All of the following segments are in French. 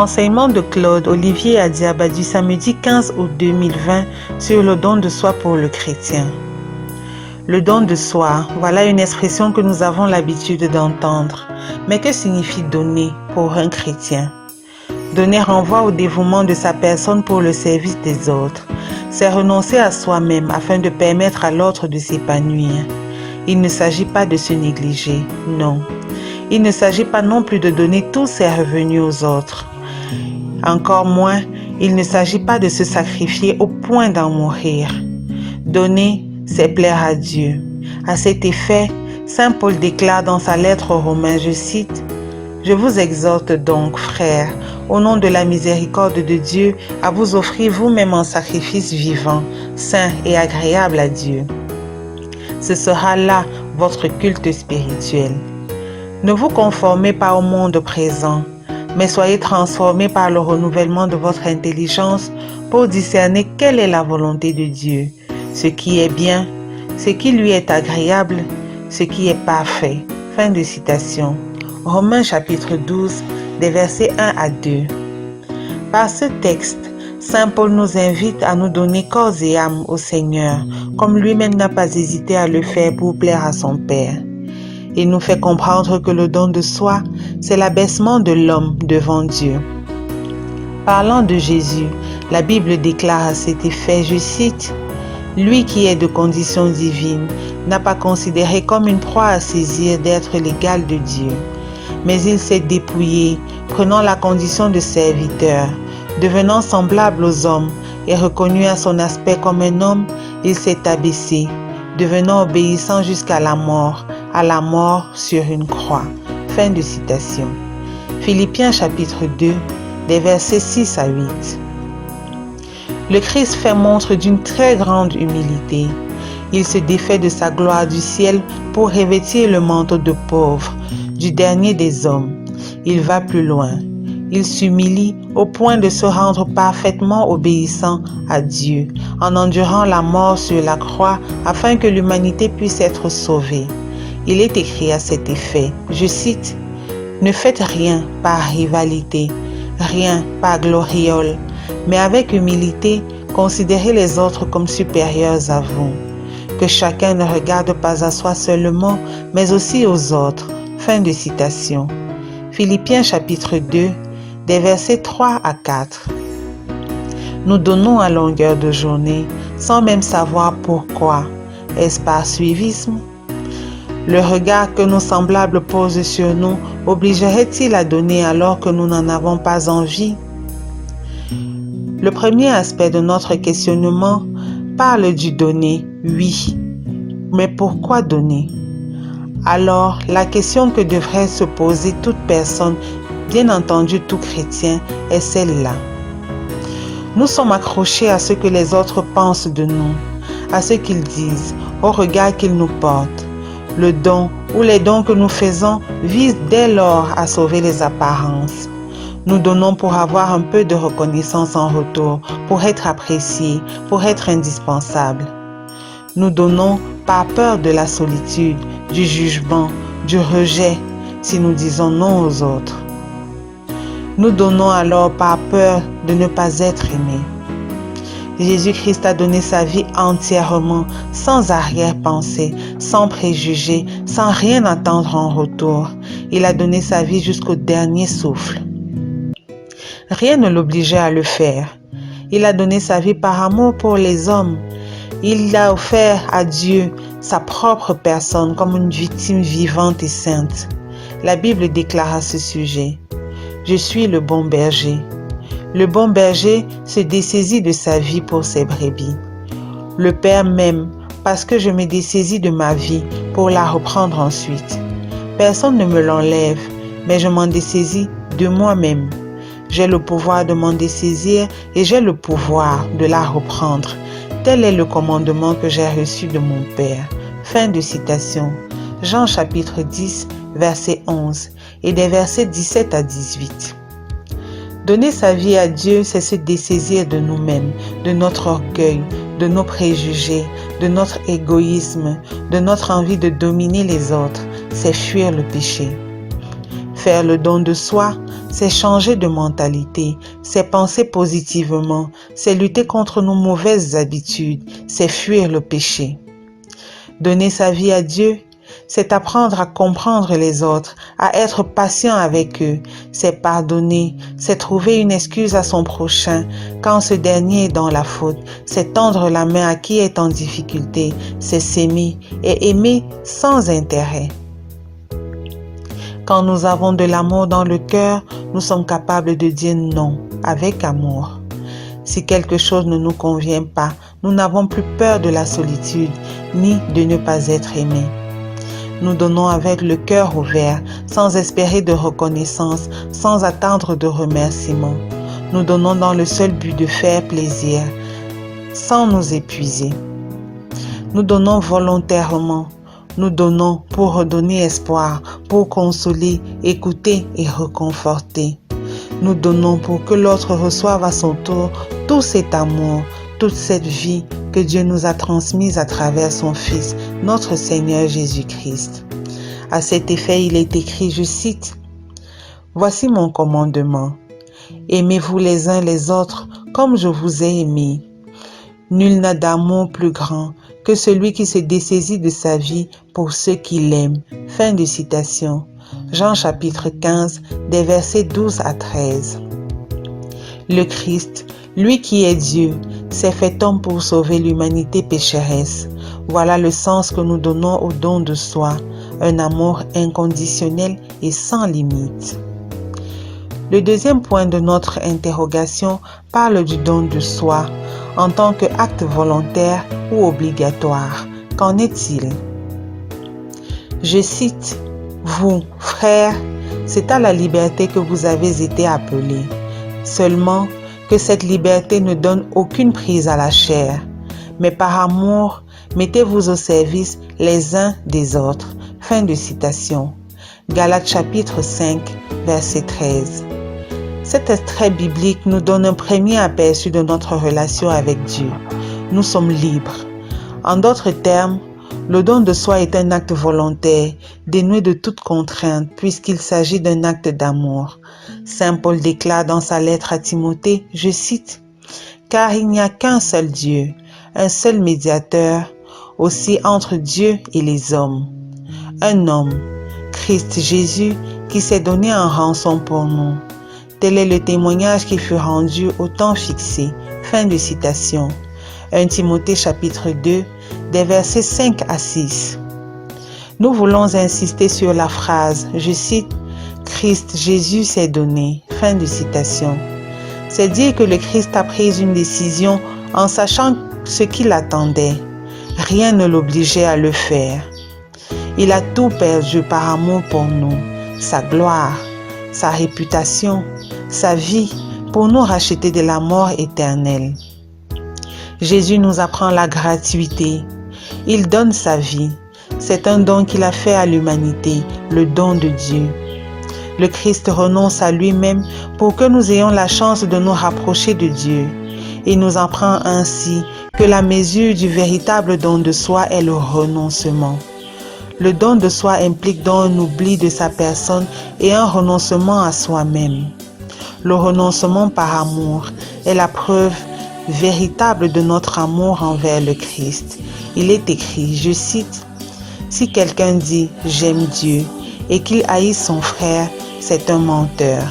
Enseignement de Claude Olivier Adiaba du samedi 15 août 2020 sur le don de soi pour le chrétien. Le don de soi, voilà une expression que nous avons l'habitude d'entendre. Mais que signifie donner pour un chrétien? Donner renvoie au dévouement de sa personne pour le service des autres. C'est renoncer à soi-même afin de permettre à l'autre de s'épanouir. Il ne s'agit pas de se négliger, non. Il ne s'agit pas non plus de donner tous ses revenus aux autres. Encore moins, il ne s'agit pas de se sacrifier au point d'en mourir. Donner, c'est plaire à Dieu. À cet effet, saint Paul déclare dans sa lettre aux Romains, je cite, « Je vous exhorte donc, frères, au nom de la miséricorde de Dieu, à vous offrir vous-même en sacrifice vivant, saint et agréable à Dieu. Ce sera là votre culte spirituel. Ne vous conformez pas au monde présent, mais soyez transformés par le renouvellement de votre intelligence pour discerner quelle est la volonté de Dieu, ce qui est bien, ce qui lui est agréable, ce qui est parfait. » Fin de citation. Romains chapitre 12, des versets 1 à 2. Par ce texte, saint Paul nous invite à nous donner corps et âme au Seigneur, comme lui-même n'a pas hésité à le faire pour plaire à son Père. Il nous fait comprendre que le don de soi, c'est l'abaissement de l'homme devant Dieu. Parlant de Jésus, la Bible déclare à cet effet, je cite, « Lui qui est de condition divine n'a pas considéré comme une proie à saisir d'être l'égal de Dieu, mais il s'est dépouillé, prenant la condition de serviteur, devenant semblable aux hommes et reconnu à son aspect comme un homme, il s'est abaissé, devenant obéissant jusqu'à la mort sur une croix. » Fin de citation. Philippiens chapitre 2, des versets 6 à 8. Le Christ fait montre d'une très grande humilité. Il se défait de sa gloire du ciel pour revêtir le manteau de pauvre, du dernier des hommes. Il va plus loin. Il s'humilie au point de se rendre parfaitement obéissant à Dieu, en endurant la mort sur la croix afin que l'humanité puisse être sauvée. Il est écrit à cet effet, je cite, « Ne faites rien par rivalité, rien par gloriole, mais avec humilité, considérez les autres comme supérieurs à vous. Que chacun ne regarde pas à soi seulement, mais aussi aux autres. » Fin de citation. Philippiens chapitre 2, des versets 3 à 4. Nous donnons à longueur de journée, sans même savoir pourquoi. Est-ce par suivisme? Le regard que nos semblables posent sur nous obligerait-il à donner alors que nous n'en avons pas envie? Le premier aspect de notre questionnement parle du donner, oui. Mais pourquoi donner? Alors, la question que devrait se poser toute personne, bien entendu tout chrétien, est celle-là. Nous sommes accrochés à ce que les autres pensent de nous, à ce qu'ils disent, au regard qu'ils nous portent. Le don ou les dons que nous faisons visent dès lors à sauver les apparences. Nous donnons pour avoir un peu de reconnaissance en retour, pour être appréciés, pour être indispensables. Nous donnons par peur de la solitude, du jugement, du rejet, si nous disons non aux autres. Nous donnons alors par peur de ne pas être aimés. Jésus-Christ a donné sa vie entièrement, sans arrière-pensée, sans préjugés, sans rien attendre en retour. Il a donné sa vie jusqu'au dernier souffle. Rien ne l'obligeait à le faire. Il a donné sa vie par amour pour les hommes. Il a offert à Dieu sa propre personne comme une victime vivante et sainte. La Bible déclare à ce sujet, « Je suis le bon berger. » Le bon berger se dessaisit de sa vie pour ses brebis. Le Père m'aime parce que je me dessaisis de ma vie pour la reprendre ensuite. Personne ne me l'enlève, mais je m'en dessaisis de moi-même. J'ai le pouvoir de m'en dessaisir et j'ai le pouvoir de la reprendre. Tel est le commandement que j'ai reçu de mon Père. Fin de citation. Jean chapitre 10, verset 11 et des versets 17 à 18. Donner sa vie à Dieu, c'est se dessaisir de nous-mêmes, de notre orgueil, de nos préjugés, de notre égoïsme, de notre envie de dominer les autres. C'est fuir le péché. Faire le don de soi, c'est changer de mentalité, c'est penser positivement, c'est lutter contre nos mauvaises habitudes, c'est fuir le péché. Donner sa vie à Dieu, c'est apprendre à comprendre les autres, à être patient avec eux, c'est pardonner, c'est trouver une excuse à son prochain quand ce dernier est dans la faute, c'est tendre la main à qui est en difficulté, c'est s'aimer et aimer sans intérêt. Quand nous avons de l'amour dans le cœur, nous sommes capables de dire non avec amour. Si quelque chose ne nous convient pas, nous n'avons plus peur de la solitude, ni de ne pas être aimés. Nous donnons avec le cœur ouvert, sans espérer de reconnaissance, sans attendre de remerciements. Nous donnons dans le seul but de faire plaisir, sans nous épuiser. Nous donnons volontairement. Nous donnons pour redonner espoir, pour consoler, écouter et réconforter. Nous donnons pour que l'autre reçoive à son tour tout cet amour, toute cette vie que Dieu nous a transmise à travers son Fils, notre Seigneur Jésus-Christ. À cet effet, il est écrit, je cite, « Voici mon commandement. Aimez-vous les uns les autres comme je vous ai aimés. Nul n'a d'amour plus grand que celui qui se dessaisit de sa vie pour ceux qui l'aiment. » Fin de citation. Jean chapitre 15, des versets 12 à 13. Le Christ, lui qui est Dieu, s'est fait homme pour sauver l'humanité pécheresse. Voilà le sens que nous donnons au don de soi, un amour inconditionnel et sans limite. Le deuxième point de notre interrogation parle du don de soi en tant qu'acte volontaire ou obligatoire. Qu'en est-il? Je cite, « Vous, frères, c'est à la liberté que vous avez été appelés. Seulement que cette liberté ne donne aucune prise à la chair. Mais par amour, mettez-vous au service les uns des autres. » Fin de citation. Galates chapitre 5, verset 13. Cet extrait biblique nous donne un premier aperçu de notre relation avec Dieu. Nous sommes libres. En d'autres termes, le don de soi est un acte volontaire, dénué de toute contrainte, puisqu'il s'agit d'un acte d'amour. Saint Paul déclare dans sa lettre à Timothée, je cite, « Car il n'y a qu'un seul Dieu, un seul médiateur, aussi entre Dieu et les hommes. Un homme, Christ Jésus, qui s'est donné en rançon pour nous. Tel est le témoignage qui fut rendu au temps fixé. » Fin de citation. 1 Timothée chapitre 2, des versets 5 à 6. Nous voulons insister sur la phrase, je cite, « Christ Jésus s'est donné. » Fin de citation. C'est dire que le Christ a pris une décision en sachant ce qu'il attendait. Rien ne l'obligeait à le faire. Il a tout perdu par amour pour nous, sa gloire, sa réputation, sa vie, pour nous racheter de la mort éternelle. Jésus nous apprend la gratuité. Il donne sa vie. C'est un don qu'il a fait à l'humanité, le don de Dieu. Le Christ renonce à lui-même pour que nous ayons la chance de nous rapprocher de Dieu. Il nous apprend ainsi que la mesure du véritable don de soi est le renoncement. Le don de soi implique donc un oubli de sa personne et un renoncement à soi-même. Le renoncement par amour est la preuve véritable de notre amour envers le Christ. Il est écrit, je cite, « Si quelqu'un dit « j'aime Dieu » et qu'il haït son frère, c'est un menteur.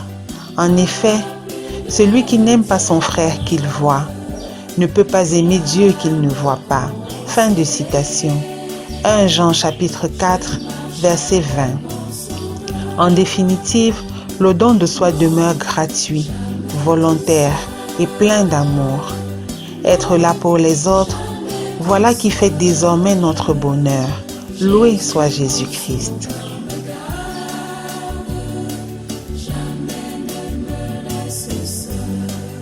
En effet, celui qui n'aime pas son frère qu'il voit ne peut pas aimer Dieu qu'il ne voit pas. » Fin de citation. 1 Jean chapitre 4, verset 20. En définitive, le don de soi demeure gratuit, volontaire et plein d'amour. Être là pour les autres, voilà qui fait désormais notre bonheur. Loué soit Jésus-Christ.